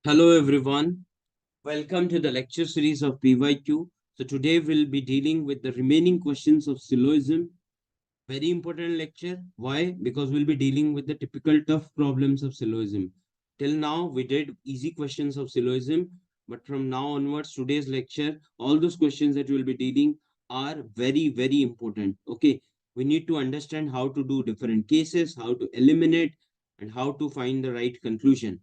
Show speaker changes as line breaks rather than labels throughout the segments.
Hello everyone, welcome to the lecture series of PYQ. So today we'll be dealing with the remaining questions of syllogism. Very important lecture. Why? Because we'll be dealing with the typical tough problems of syllogism. Till now we did easy questions of syllogism, but from now onwards today's lecture, all those questions that we'll be dealing are very important. Okay, we need to understand how to do different cases, how to eliminate, and how to find the right conclusion.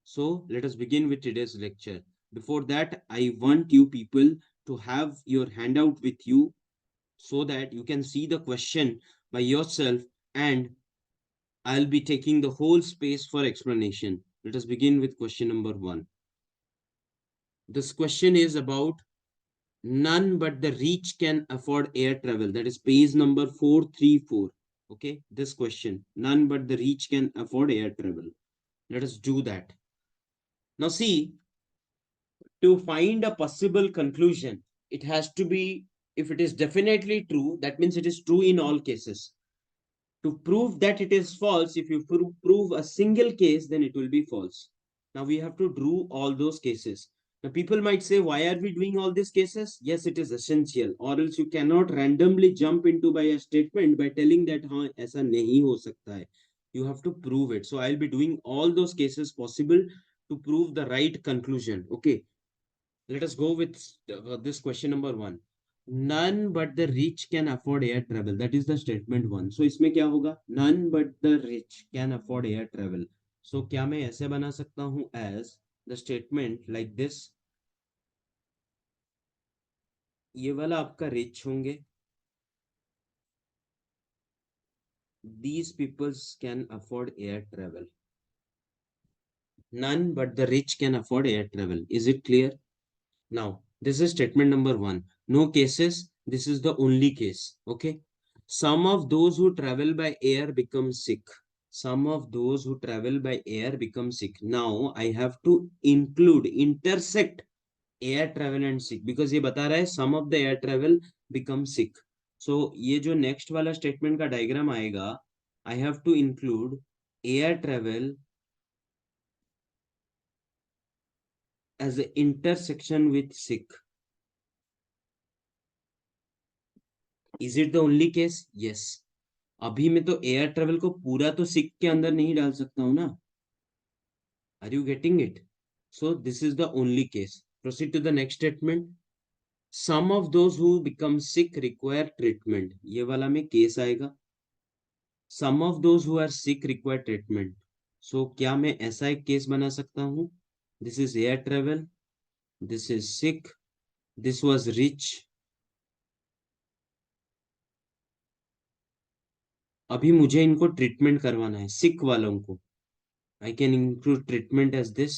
So let us begin with today's lecture. Before that, I want you people to have your handout with you so that you can see the question by yourself, and I'll be taking the whole space for explanation. Let us begin with question number 1. This question is about none but the rich can afford air travel. That is page number 434. Okay, this question, none but the rich can afford air travel. Let us do that. Now see, to find a possible conclusion, it has to be, if it is definitely true, that means it is true in all cases. To prove that it is false, if you prove a single case, then it will be false. Now we have to do all those cases. Now people might say, why are we doing all these cases? Yes, it is essential, or else you cannot randomly jump into by a statement by telling that हाँ ऐसा नहीं हो सकता है. You have to prove it. So I'll be doing all those cases possible to prove the right conclusion. Okay, let us go with this question number 1. None but the rich can afford air travel. That is the statement 1. So इसमें क्या होगा? None but the rich can afford air travel. So क्या मैं ऐसे बना सकता हूँ as the statement like this. ये वाला आपका rich होंगे. These peoples can afford air travel. None but the rich can afford air travel. Is it clear? Now, this is statement number 1. No cases. This is the only case. Okay. Some of those who travel by air become sick. Some of those who travel by air become sick. Now, I have to intersect air travel and sick, because ये बता रहा है some of the air travel become sick. So, ये जो next वाला statement का diagram आएगा, I have to include air travel as an intersection with sick. Is it the only case? Yes. अभी मैं तो एयर ट्रेवल को पूरा तो सिक के अंदर नहीं डाल सकता हूं ना. Are you getting it? So this is the only case. Proceed to the next statement. Some of those who become sick require treatment. ये वाला में केस आएगा. Some of those who are sick require treatment. So क्या मैं ऐसा एक case बना सकता हूं? This is air travel, this is sick, this was rich. अभी मुझे इनको ट्रीटमेंट करवाना है, सिक वालों को. I can include treatment as this.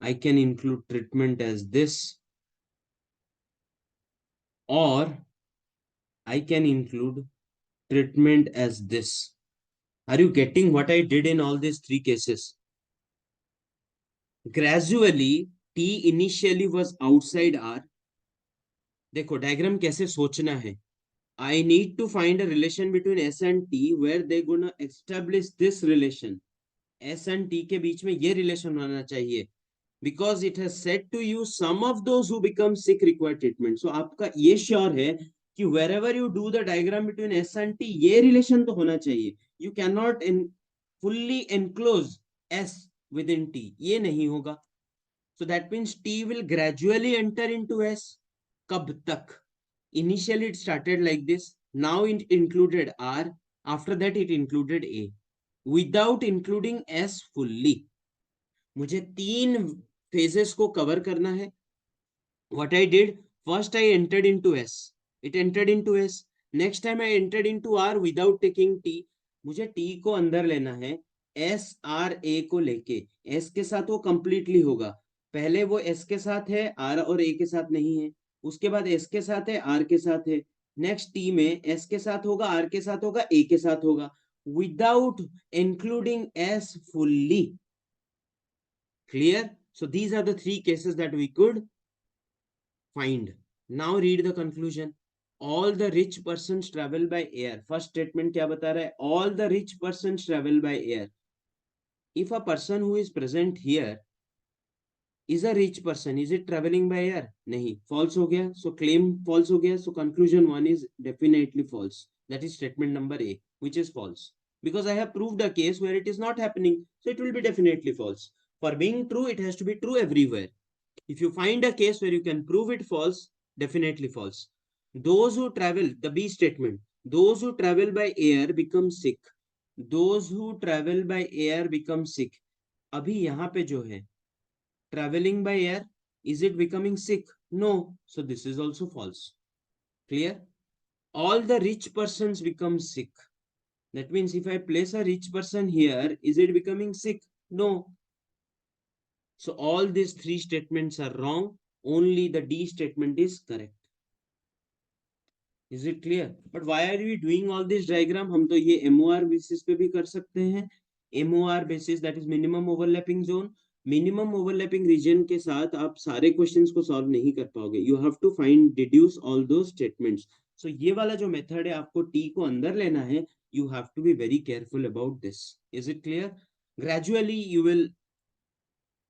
I can include treatment as this, or I can include treatment as this. Are you getting what I did in all these 3 cases? Gradually, T initially was outside R. देखो diagram कैसे सोचना है. I need to find a relation between S and T where they gonna establish this relation. S and T के बीच में ये relation होना चाहिए. Because it has said to you some of those who become sick require treatment. So आपका ये sure है कि wherever you do the diagram between S and T, ये relation तो होना चाहिए. You cannot fully enclose S within T. ये नहीं होगा. So that means T will gradually enter into S. कब तक? Initially it started like this. Now it included R. After that it included A. Without including S fully. मुझे 3 phases को cover करना है. What I did, first I entered into S. It entered into S. Next time I entered into R without taking T. मुझे T को अंदर लेना है S R A को लेके. S के साथ वो completely होगा. पहले वो S के साथ है, R और A के साथ नहीं है. उसके बाद S के साथ है, R के साथ है. नेक्स्ट T में S के साथ होगा, R के साथ होगा, A के साथ होगा. Without including S fully. Clear? So these are the 3 cases that we could find. Now read the conclusion. All the rich persons travel by air. First statement क्या बता रहा है? All the rich persons travel by air. If a person who is present here is a rich person, is it travelling by air? नहीं, false हो गया, so claim false हो गया, so conclusion one is definitely false. That is statement number A, which is false, because I have proved a case where it is not happening, so it will be definitely false. For being true, it has to be true everywhere. If you find a case where you can prove it false, definitely false. Those who travel, the B statement, those who travel by air become sick. Those who travel by air become sick. अभी यहाँ पे जो है, traveling by air, is it becoming sick? No. So this is also false. Clear? All the rich persons become sick. That means if I place a rich person here, is it becoming sick? No. So all these three statements are wrong. Only the D statement is correct. Is it clear? But why are we doing all this diagram? हम तो ये MOR basis पे भी कर सकते हैं. MOR basis, that is minimum overlapping zone. Minimum overlapping region के साथ आप सारे क्वेश्चंस को सॉल्व नहीं कर पाओगे. You have to find deduce all दो स्टेटमेंट्स. सो ये वाला जो मेथड है, आपको टी को अंदर लेना है. You have to be very careful about this. Is it clear? Gradually you will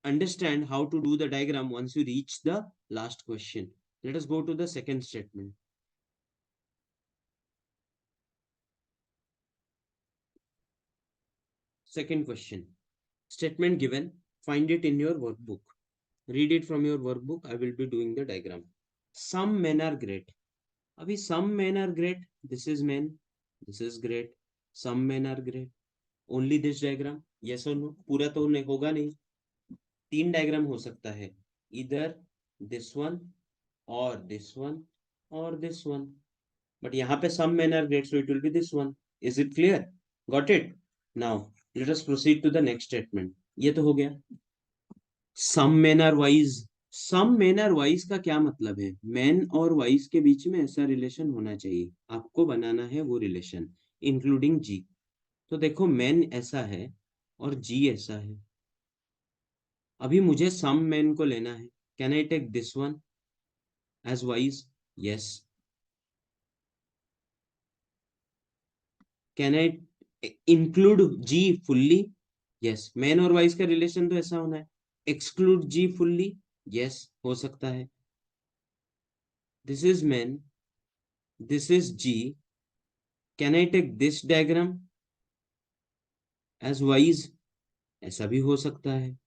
understand how to do the diagram once you reach the last question. Let us go to the second statement. Second question. Statement given. Find it in your workbook. Read it from your workbook. I will be doing the diagram. Some men are great. अभी some men are great. This is men. This is great. Some men are great. Only this diagram. Yes or no? पूरा तो नहीं होगा नहीं. तीन diagram हो सकता है. Either this one or this one or this one. But यहाँ पे some men are great, so it will be this one. Is it clear? Got it? Now let us proceed to the next statement. ये तो हो गया. Some men are wise. Some men are wise का क्या मतलब है? Men और wise के बीच में ऐसा रिलेशन होना चाहिए. आपको बनाना है वो रिलेशन, इंक्लूडिंग G. तो देखो, men ऐसा है और G ऐसा है. अभी मुझे some men को लेना है. Can I take this one as wise? Yes. Can I include G fully? Yes. Men और wise का रिलेशन तो ऐसा होना है. Exclude G fully? Yes, हो सकता है. This is men. This is G. Can I take this diagram as wise? ऐसा भी हो सकता है.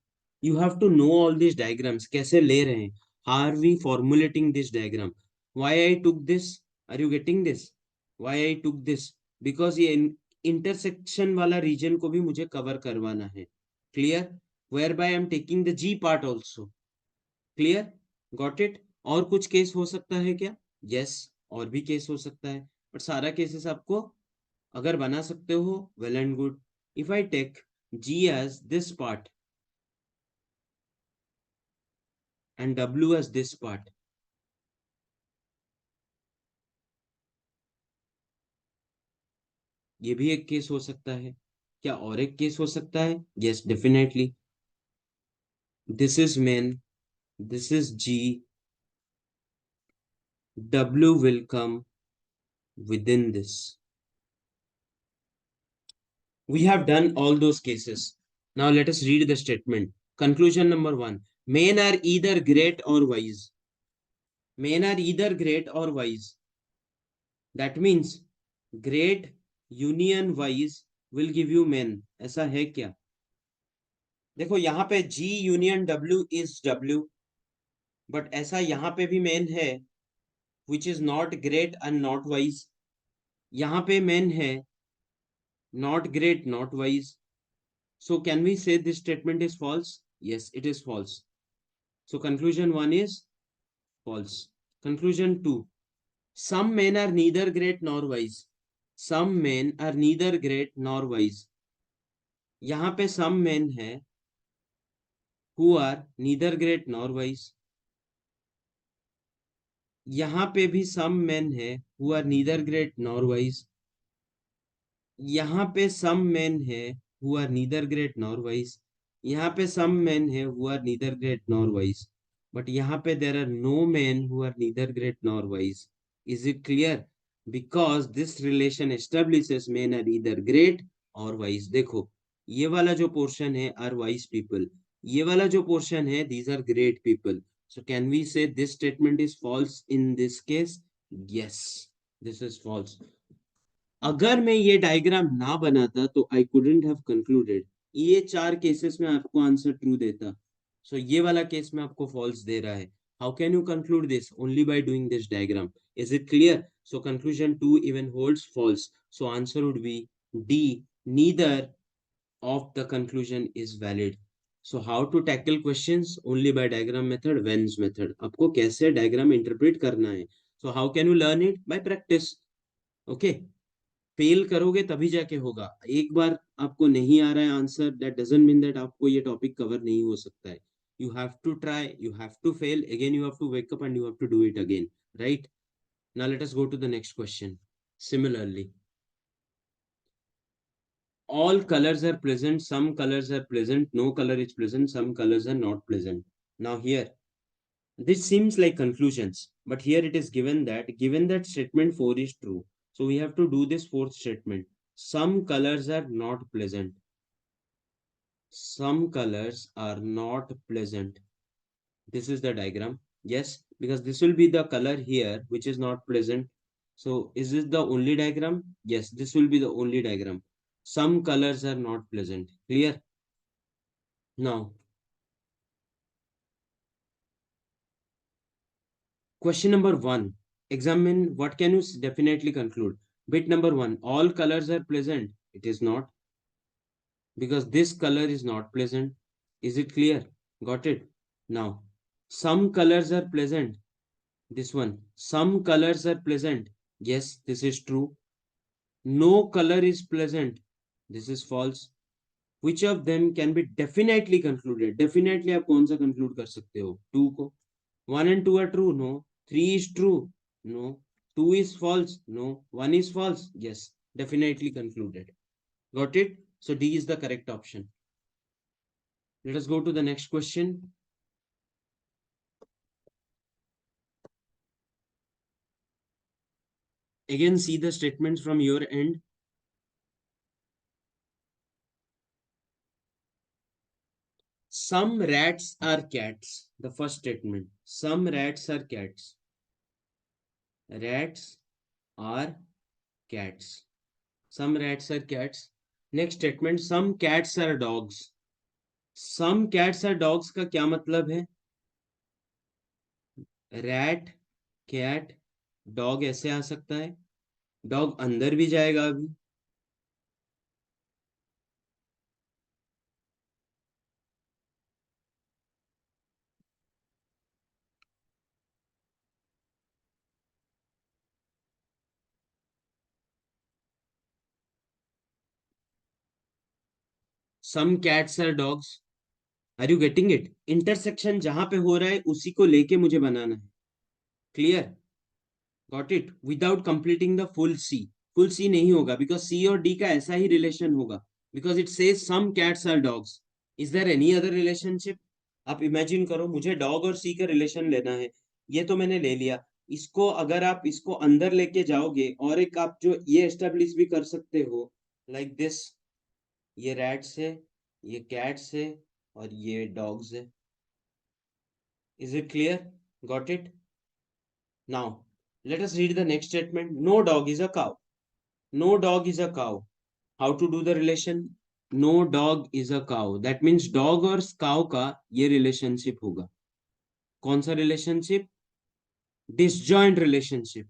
You have to know all these diagrams. कैसे ले रहे हैं? How are we formulating this diagram? Why I took this? Are you getting this? Why I took this? Because ये intersection वाला region को भी मुझे cover करवाना है. Clear? Whereby I am taking the G part also. Clear? Got it? और कुछ case हो सकता है क्या? Yes, और भी केस हो सकता है. But सारा केसेस आपको अगर बना सकते हो, well and good. If I take G as this part and W as this part, ये भी एक केस हो सकता है. क्या और एक केस हो सकता है? Yes, definitely. This is men, this is G, W will come within this. We have done all those cases. Now let us read the statement. Conclusion number one. Men are either great or wise. Men are either great or wise. That means great union wise will give you men. ऐसा है क्या? देखो, यहाँ पे G union W is W, but ऐसा यहाँ पे भी men है, which is not great and not wise. यहाँ पे men है, not great, not wise. So can we say this statement is false? Yes, it is false. So conclusion one is false. Conclusion two. Some men are neither great nor wise. Some men are neither great nor wise. यहाँ पे some men है who are neither great nor wise. यहाँ पे भी some men है who are neither great nor wise. यहाँ पे some men है who are neither great nor wise. यहाँ पे some men है who are neither great nor wise. But यहाँ पे there are no men who are neither great nor wise. Is it clear? Because this relation establishes men are either great or wise. देखो, ये वाला जो portion है are wise people. ये वाला जो पोर्शन है, these are great people. So can we say this statement is false in this case? Yes, this is false. अगर मैं ये डायग्राम ना बनाता तो आई कुडंट हैव कंक्लूडेड. ये 4 केसेस में आपको आंसर ट्रू देता. सो ये वाला केस में आपको फॉल्स दे रहा है. How can you conclude this? Only by doing this diagram. Is it clear? So conclusion 2 even holds false. So answer would be D. Neither of the conclusion is valid. So how to tackle questions? Only by diagram method, Venn method. आपको कैसे diagram interpret करना है? So how can you learn it? By practice. Okay. Fail करोगे तभी जाके होगा. एक बार आपको नहीं आ रहा है answer, that doesn't mean that आपको ये टॉपिक कवर नहीं हो सकता है. You have to try, you have to fail, again you have to wake up and you have to do it again. Right? Now let us go to the next question. Similarly, all colors are present, some colors are present, no color is present, some colors are not present. Now here, this seems like conclusions, but here it is given that statement 4 is true. So we have to do this fourth statement. Some colors are not pleasant. Some colors are not pleasant. This is the diagram. Yes, because this will be the color here, which is not pleasant. So is this the only diagram? Yes, this will be the only diagram. Some colors are not pleasant. Clear? Now, question number 1. Examine what can you definitely conclude. Bit number 1. All colors are pleasant. It is not. Because this color is not pleasant. Is it clear? Got it? Now, some colors are pleasant. This one. Some colors are pleasant. Yes, this is true. No color is pleasant. This is false. Which of them can be definitely concluded? Definitely आप कौन सा conclude कर सकते हो? 2 को. 1 and 2 are true. No. 3 is true. No. 2 is false. No. 1 is false. Yes. Definitely concluded. Got it? So D is the correct option. Let us go to the next question. Again, see the statements from your end. Some rats are cats. The first statement. Some rats are cats. Rats are cats. Some rats are cats. Next statement. Some cats are dogs. Some cats are dogs का क्या मतलब है? Rat, cat, dog ऐसे आ सकता है. Dog अंदर भी जाएगा अभी. Some cats are dogs. Are you getting it? Intersection जहां पे हो रहा है उसी को लेके मुझे बनाना है. Clear? Got it? Without completing the full C. Full C नहीं होगा because C और D का ऐसा ही relation होगा. Because it says some cats are dogs. Is there any other relationship? आप imagine करो, मुझे dog और C का relation लेना है. ये तो मैंने ले लिया. इसको अगर आप इसको अंदर लेके जाओगे और एक आप जो ये establish भी कर सकते हो like this. ये rats है, ये cats है और ये dogs है. Is it clear? Got it? Now, let us read the next statement. No dog is a cow. No dog is a cow. How to do the relation? No dog is a cow. That means dog और cow का ये relationship होगा. कौन सा relationship? Disjoint relationship.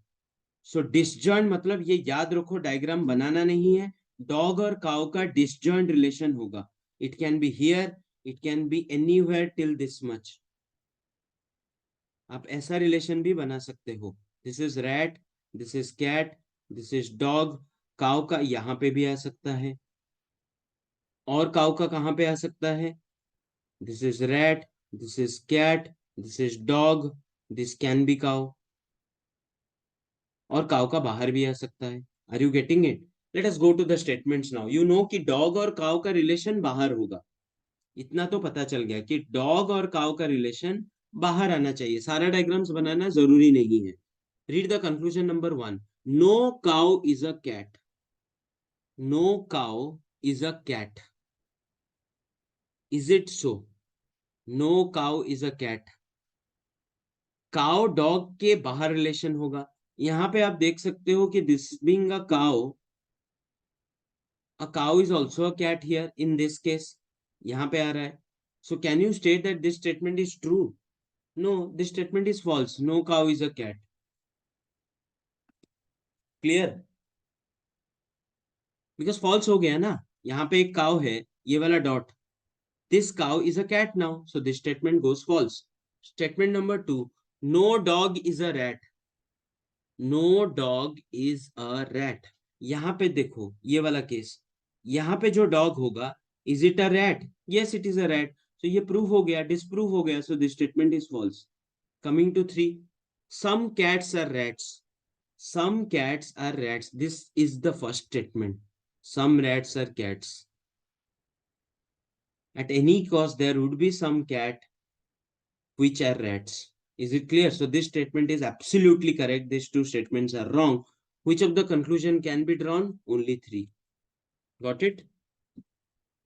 So disjoint मतलब ये याद रखो, डायग्राम बनाना नहीं है. Dog और cow का disjoint relation होगा. It can be here, it can be anywhere till this much. आप ऐसा रिलेशन भी बना सकते हो. This is rat, this is cat, this is dog. Cow का यहाँ पे भी आ सकता है और काउ का कहाँ पे आ सकता है? This is rat, this is cat, this is dog, this can be cow. और काउ का बाहर भी आ सकता है. Are you getting it? Let us go to the statements now. You know कि डॉग और काउ का रिलेशन बाहर होगा. इतना तो पता चल गया कि डॉग और काउ का रिलेशन बाहर आना चाहिए. सारा डायग्राम्स बनाना जरूरी नहीं है. Read the conclusion number 1. No cow is a cat. No cow is a cat. Is it so? No cow is a cat. Cow dog के बाहर रिलेशन होगा। यहाँ पे आप देख सकते हो कि this being a cow is also a cat here in this case. यहाँ पे आ रहा है। So can you state that this statement is true? No, this statement is false. No cow is a cat. Clear? Because false हो गया ना। यहाँ पे एक काउ है, ये वाला dot. This cow is a cat now, so this statement goes false. Statement number two, no dog is a rat. No dog is a rat. यहाँ पे देखो ये वाला केस, यहाँ पे जो डॉग होगा, is it a rat? Yes it is a rat. तो ये प्रूव हो गया, डिस्प्रूव हो गया, so this statement is false. Coming to three, some cats are rats. Some cats are rats, this is the first statement. Some rats are cats. At any cost, there would be some cat which are rats. Is it clear? So this statement is absolutely correct. These two statements are wrong. Which of the conclusion can be drawn? Only three. Got it?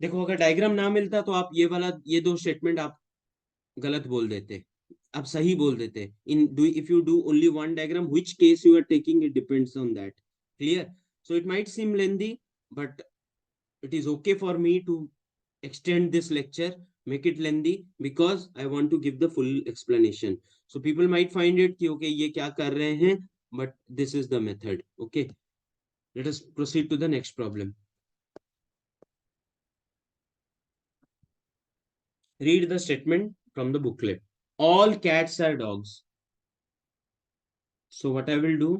देखो अगर diagram ना मिलता तो आप ये वाला, ये दो स्टेटमेंट आप गलत बोल देते, आप सही बोल देते। In do if you do only one diagram, which case you are taking, it depends on that. Clear? So it might seem lengthy, but it is okay for me to extend this lecture, make it lengthy, because I want to give the full explanation. So people might find it कि okay ये क्या कर रहे हैं, but this is the method. Okay, let us proceed to the next problem. Read the statement from the booklet. All cats are dogs. So what I will do,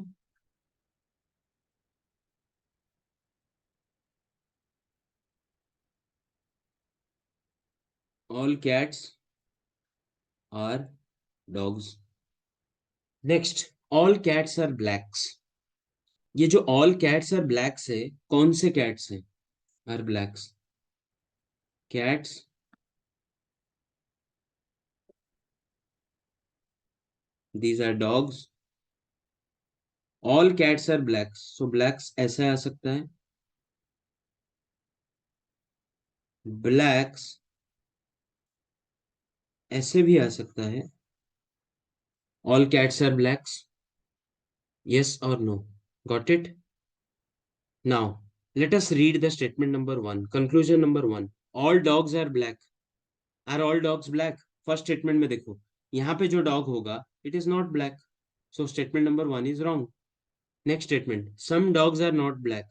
all cats are dogs. Next, all cats are blacks. ये जो all cats are blacks है, कौन से cats हैं? Are blacks. Cats, these are dogs. All cats are blacks. So blacks ऐसे आ सकता है. Blacks ऐसे भी आ सकता है. All cats are blacks. Yes or no? Got it? Now, let us read the statement number one. Conclusion number one. All dogs are black. Are all dogs black? First statement में देखो. यहाँ पे जो dog होगा, it is not black. So statement number one is wrong. Next statement. Some dogs are not black.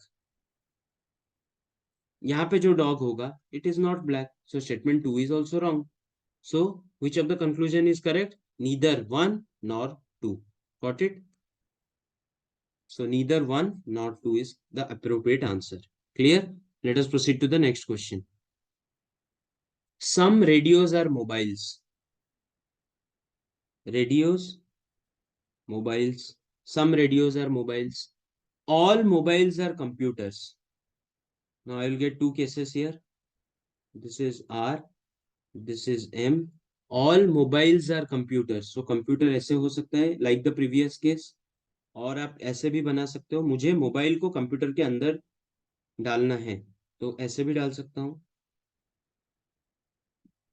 यहाँ पे जो dog होगा, it is not black. So statement two is also wrong. So which of the conclusion is correct? Neither one nor two. Got it? So neither one nor two is the appropriate answer. Clear? Let us proceed to the next question. Some radios are mobiles. Radios, mobiles. Some radios are mobiles. All mobiles are computers. Now I will get two cases here. This is R, this is M. All mobiles are computers. So computer ऐसे हो सकता है like the previous case. और आप ऐसे भी बना सकते हो, मुझे मोबाइल को कंप्यूटर के अंदर डालना है, तो ऐसे भी डाल सकता हूँ.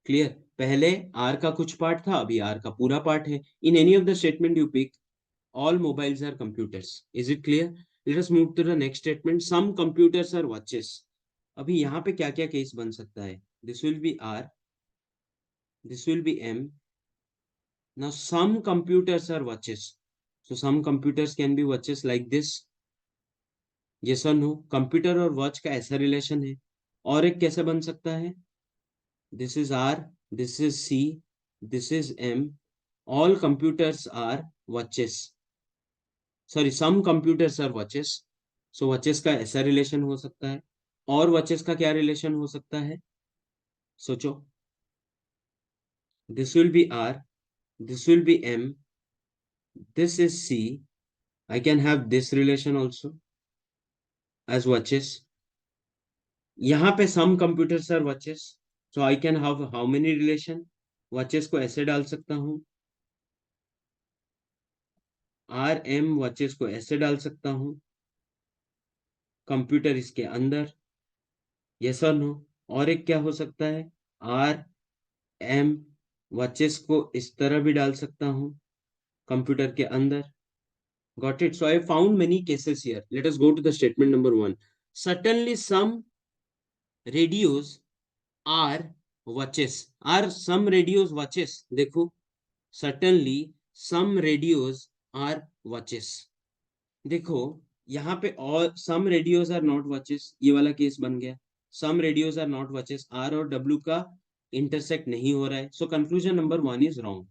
क्लियर? पहले आर का कुछ पार्ट था, अभी आर का पूरा पार्ट है. In any of the statement you pick, all mobiles are computers. Is it clear? Let us move to the next statement. Some computers are watches. अभी यहाँ पे क्या क्या केस बन सकता है? This will be R, this will be M. Now some computers are watches. So some computers can be watches like this. Yes or no? Computer और watch का ऐसा रिलेशन है. और एक कैसे बन सकता है? This is R, this is C, this is M. All computers are watches. Sorry, some computers are watches. So watches का ऐसा रिलेशन हो सकता है. और watches का क्या रिलेशन हो सकता है? सोचो. This will be R, this will be M, this is C. I can have this relation also as watches. यहाँ पे some computers are watches. So I can have how many relation? Watches को ऐसे डाल सकता हूँ. R M watches को ऐसे डाल सकता हूं, कंप्यूटर इसके अंदर. यस और नो? और एक क्या हो सकता है? आर एम वॉचेस को इस तरह भी डाल सकता हूं कंप्यूटर के अंदर. Got it. So I found many cases here. Let us go to the statement number one. Certainly some radios are watches. Are some radios watches? देखो, certainly some radios are watches. देखो, यहाँ पे all some radios are not watches. ये वाला case बन गया. Some radios are not watches. R और W का intersect नहीं हो रहा है. So conclusion number one is wrong.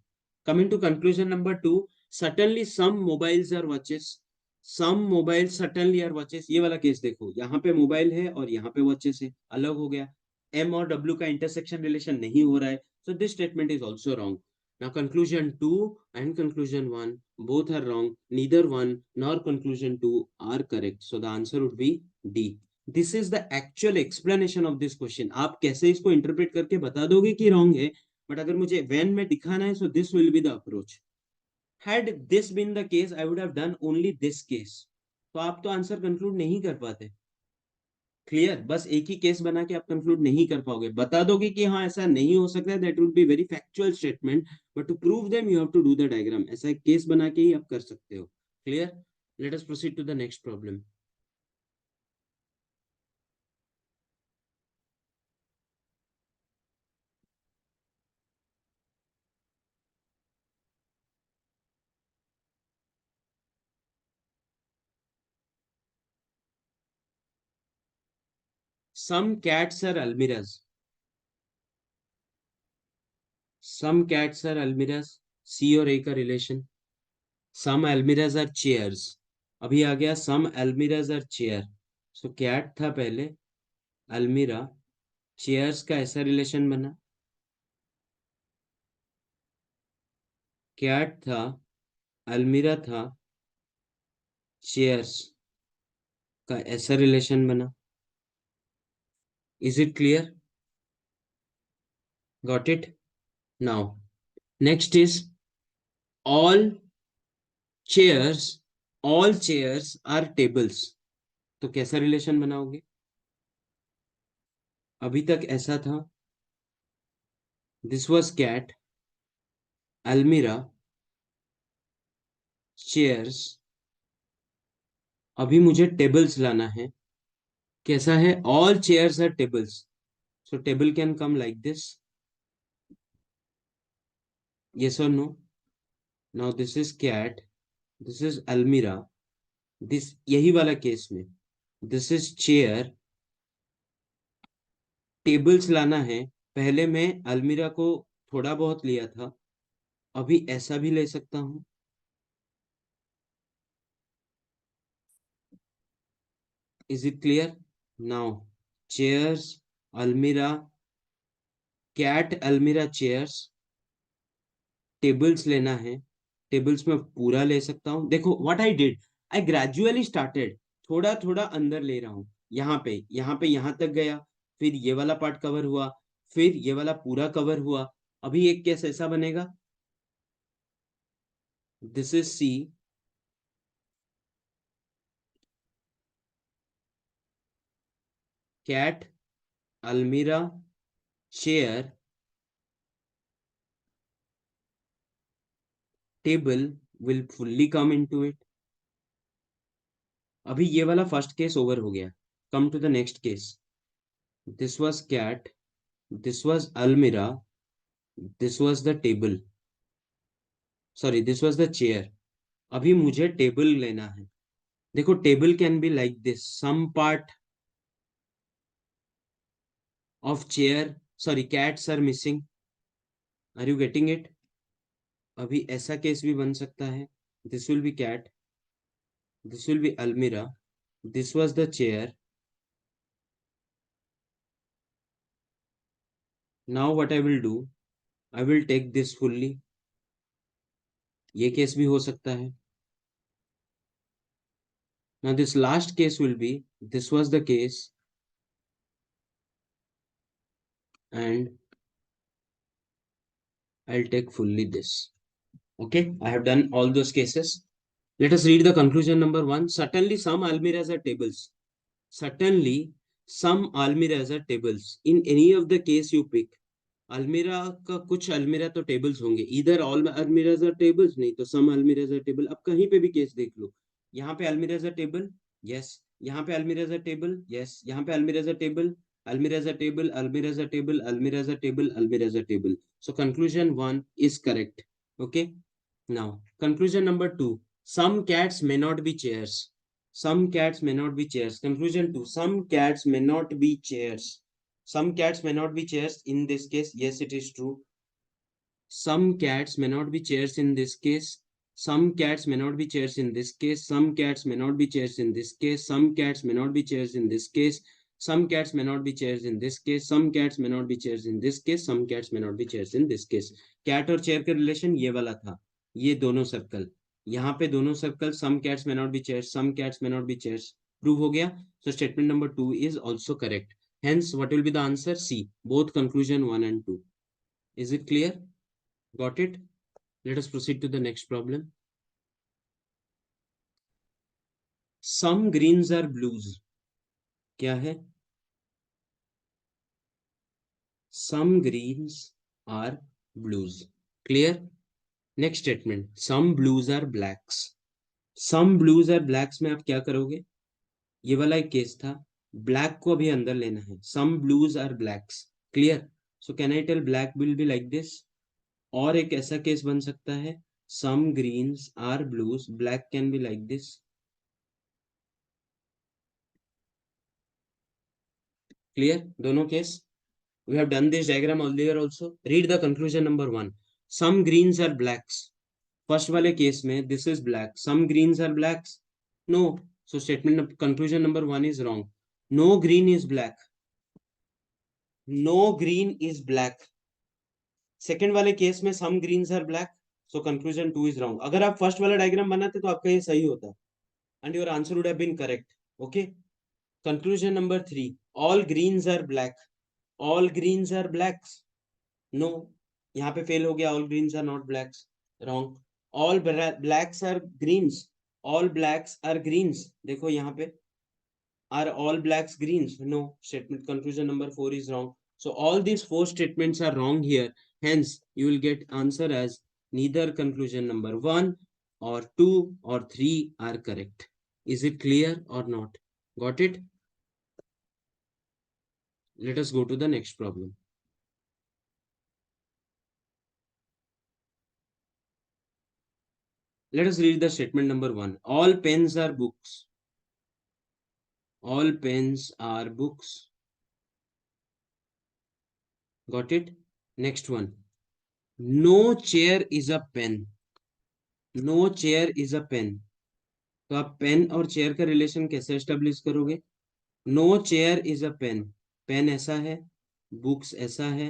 Coming to conclusion number two, certainly some mobiles are watches. Some mobiles certainly are watches. ये वाला केस देखो, यहाँ पे मोबाइल है और यहाँ पे watches है, अलग हो गया. M और W का intersection relation नहीं हो रहा है. So this statement is also wrong. Now conclusion 2 and conclusion 1 both are wrong. Neither one nor conclusion 2 are correct. So the answer would be D. This is the actual explanation of this question. आप कैसे इसको interpret करके बता दोगे कि wrong है, but अगर मुझे when में दिखाना है, so this will be the approach. Had this been the case, I would have done only this case. तो आप तो आंसर कंक्लूड नहीं कर पाते. क्लियर, बस एक ही केस बना के आप कंक्लूड नहीं कर पाओगे. बता दोगे कि हाँ ऐसा नहीं हो सकता, that would be very factual statement, but to prove them you have to do the diagram. ऐसा एक केस बना के ही आप कर सकते हो. Clear, let us proceed to the next problem. Some cats are almirahs. Some cats are almirahs. C और A का relation. Some almirahs are chairs. अभी आ गया some almirahs are chair. So cat था पहले, almirah, chairs का ऐसा relation बना. Cat था, almirah था, chairs का ऐसा रिलेशन बना. Is it clear? Got it? Now, next is all chairs, all chairs are tables. तो कैसा रिलेशन बनाओगे? अभी तक ऐसा था, this was cat, almirah, chairs. अभी मुझे टेबल्स लाना है. कैसा है? all chairs are tables. So table can come like this. Yes or no? Now this is cat, this is almirah, this यही वाला केस में this is chair. टेबल्स लाना है. पहले मैं अलमीरा को थोड़ा बहुत लिया था, अभी ऐसा भी ले सकता हूं. Is it clear? Now chairs, अलमीरा, कैट, अलमीरा, चेयर्स, टेबल्स लेना है. टेबल्स में पूरा ले सकता हूं. देखो what I did, I gradually started, थोड़ा थोड़ा अंदर ले रहा हूं. यहाँ पे यहां तक गया, फिर ये वाला पार्ट कवर हुआ, फिर ये वाला पूरा कवर हुआ. अभी एक केस ऐसा बनेगा, दिस इज सी, कैट, अलमीरा, chair, table will fully come into it. अभी ये वाला फर्स्ट केस ओवर हो गया. Come to the next case. This was cat, this was अलमीरा, this was the table, sorry this was the chair. अभी मुझे table लेना है. देखो table can be like this, some part of chair, sorry cats are missing. Are you getting it? अभी ऐसा case भी बन सकता है. This will be cat, this will be अलमीरा, this was the chair. Now what I will do, I will take this fully. ये case भी हो सकता है. Now this last case will be, this was the case and I'll take fully this. Okay, I have done all those cases. Let us read the conclusion number one. Certainly some almirahs are tables. Certainly some almirahs are tables. In any of the case you pick, अलमीरा का कुछ अलमीरा तो tables होंगे, इधर all almirahs are tables, नहीं तो सम almirahs are table. अब कहीं पे भी केस देख लो, यहाँ पे अलमीराज आर टेबल, यस, यहाँ पे अलमीराज आर टेबल, यस, यहाँ पे almirahs are table, almirahs are table, almirahs are table, almirahs are table, almirahs are table. So conclusion one is correct. Okay. Now conclusion number two. Some cats may not be chairs. Some cats may not be chairs. Conclusion two. Some cats may not be chairs. Some cats may not be chairs in this case. Yes, it is true. Some cats may not be chairs in this case. Some cats may not be chairs in this case. Some cats may not be chairs in this case. Some cats may not be chairs in this case. Some cats may not be chairs in this case. Some cats may not be chairs in this case. Some cats may not be chairs in this case. Cat और chair का relation ये वाला था, ये दोनों circle, यहाँ पे दोनों circle some cats may not be chairs, some cats may not be chairs, prove हो गया. So statement number 2 is also correct. Hence, what will be the answer? C. Both conclusion 1 and 2. Is it clear? Got it? Let us proceed to the next problem. Some greens are blues. क्या है? Some greens are blues. Clear? Next statement. Some blues are blacks. Some blues are blacks में आप क्या करोगे? ये वाला एक case था, ब्लैक को अभी अंदर लेना है. Some blues are blacks. Clear? So can I tell black will be like this? और एक ऐसा केस बन सकता है, some greens are blues, black can be like this. Clear? दोनों case. We have done this diagram earlier also. Read the conclusion number 1. Some greens are blacks. First वाले case में this is black. Some greens are blacks. No. So statement conclusion number 1 is wrong. No green is black. No green is black. Second वाले case में some greens are black. So conclusion 2 is wrong. अगर आप first वाला diagram बनाते तो आपका ये सही होता and your answer would have been correct. Okay. Conclusion number 3. All greens are black. All greens are blacks. No. यहाँ पे फेल हो गया. All greens are not blacks. Wrong. All blacks are greens. All blacks are greens. देखो यहाँ पे are all blacks greens? No. Statement conclusion number 4 is wrong. So all these 4 statements are wrong here. Hence, you will get answer as neither conclusion number 1 or 2 or 3 are correct. Is it clear or not? Got it? Let us go to the next problem. Let us read the statement number 1. All pens are books. All pens are books. Got it? Next one. No chair is a pen. No chair is a pen. तो आप pen और chair का relation कैसे establish करोगे? No chair is a pen. Pen ऐसा है, books ऐसा है.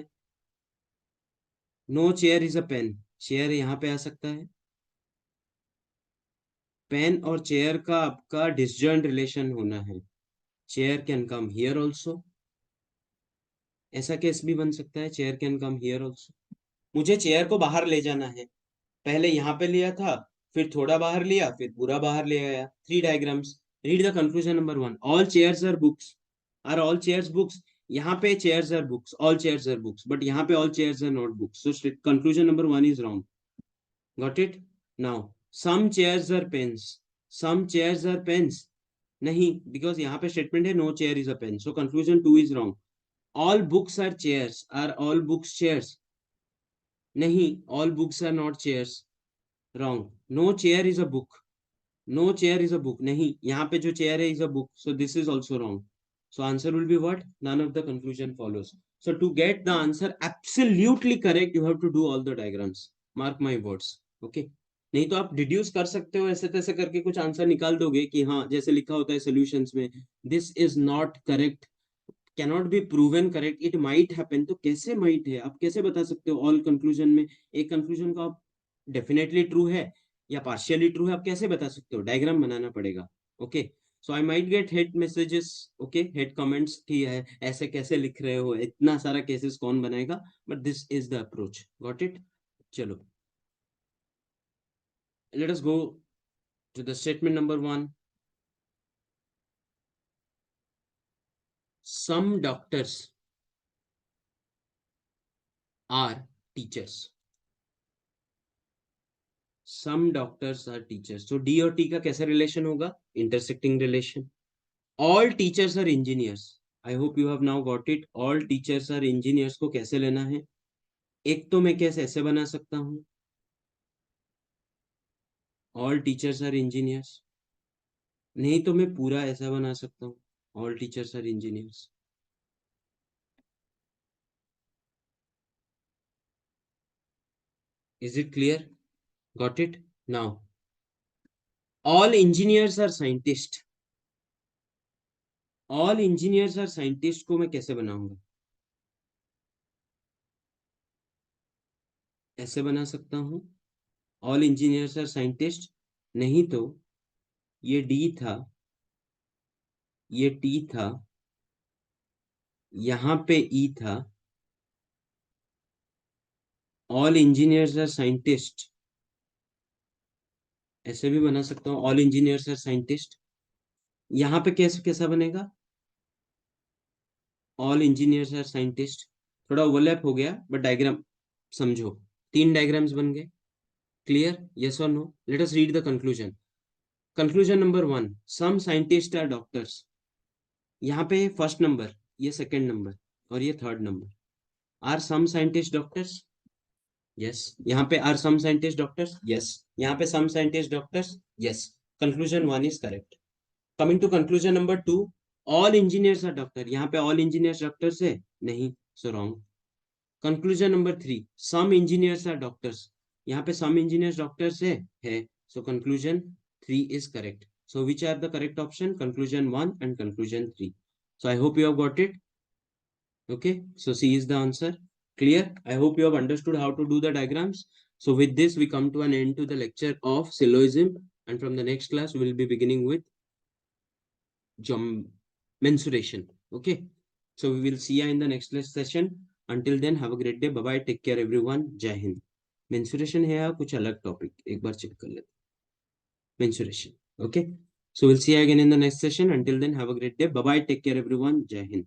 No chair is a pen. Chair यहाँ पे आ सकता है. पेन और चेयर का आपका डिसजॉइंट रिलेशन होना है. Chair can come here also. ऐसा केस भी बन सकता है, chair can come here also. मुझे चेयर को बाहर ले जाना है. पहले यहाँ पे लिया था, फिर थोड़ा बाहर लिया, फिर पूरा बाहर ले आया. 3 diagrams. Read the conclusion number 1. All chairs are books. Are all chairs books? यहाँ पे chairs are books, all chairs are books, but यहाँ पे all chairs are not books. So conclusion number 1 is wrong. Got it? Now some chairs are pens. Some chairs are pens. नहीं, because यहाँ पे statement है no chair is a pen. So conclusion 2 is wrong. All books are chairs. Are all books chairs? नहीं, all books are not chairs. Wrong. No chair is a book. No chair is a book. नहीं, यहाँ पे जो chair है is a book. So this is also wrong. So answer will be what? None of the conclusion follows. So to get the answer absolutely correct, you have to do all the diagrams. Mark my words. Okay. नहीं तो आप deduce कर सकते हो, ऐसे तैसे करके कुछ आंसर निकाल दोगे कि हाँ जैसे लिखा होता है सॉल्यूशंस में, this is not correct, cannot be proven correct, it might happen. तो कैसे माइट है, आप कैसे बता सकते हो ऑल कंक्लूजन में एक कंक्लूजन को आप डेफिनेटली ट्रू है या पार्शियली ट्रू है, आप कैसे बता सकते हो? डायग्राम बनाना पड़ेगा. Okay. So I might get hate messages. Okay, hate comments की है, ऐसे कैसे लिख रहे हो, इतना सारा केसेस कौन बनाएगा? But this is the approach. Got it? चलो, let us go to the statement number 1. Some doctors are teachers. Some doctors are teachers. So D और T का कैसा रिलेशन होगा? Intersecting relation. All teachers are engineers. I hope you have now got it. All teachers are engineers को कैसे लेना है? एक तो मैं कैसे ऐसे बना सकता हूँ? All teachers are engineers. नहीं तो मैं पूरा ऐसा बना सकता हूँ. All teachers are engineers. Is it clear? Got it? Now, all engineers are scientists. All engineers are scientists को मैं कैसे बनाऊंगा? ऐसे बना सकता हूँ. All engineers are scientists. नहीं तो ये D था, ये T था, यहाँ पे E था. All engineers are scientists. ऐसे भी बना सकता हूँ. All engineers are scientists. यहाँ पे कैसे कैसा बनेगा? All engineers are scientists. थोड़ा ओवरलैप हो गया बट डायग्राम समझो. 3 डायग्राम्स बन गए. क्लियर? यस और no? Let us read the conclusion. Conclusion number 1, some scientist are doctors. यहाँ पे फर्स्ट नंबर, ये सेकंड नंबर और ये third number. Are some scientist doctors? Yes. यहाँ पे are some scientist doctors? Yes. यहाँ पे some scientist doctors? Yes. Conclusion 1 is correct. Coming to conclusion number 2, all engineers are doctor. यहाँ पे all engineers doctors है? नहीं, so wrong. Conclusion number 3, some engineers are doctors. यहाँ पे some engineers doctors है. So conclusion 3 is correct. So which are the correct option? Conclusion 1 and conclusion 3. So I hope you have got it. Okay, so C is the answer. Clear? I hope you have understood how to do the diagrams. So with this we come to an end to the lecture of syllogism, and from the next class we will be beginning with mensuration. Okay, so we will see you in the next session. Until then, have a great day. Bye bye. Take care everyone. Jai Hind. Mensuration है या कुछ अलग topic, एक बार check कर लेते. Mensuration. Okay, so we'll see you again in the next session. Until then, have a great day. Bye bye. Take care everyone. Jai Hind.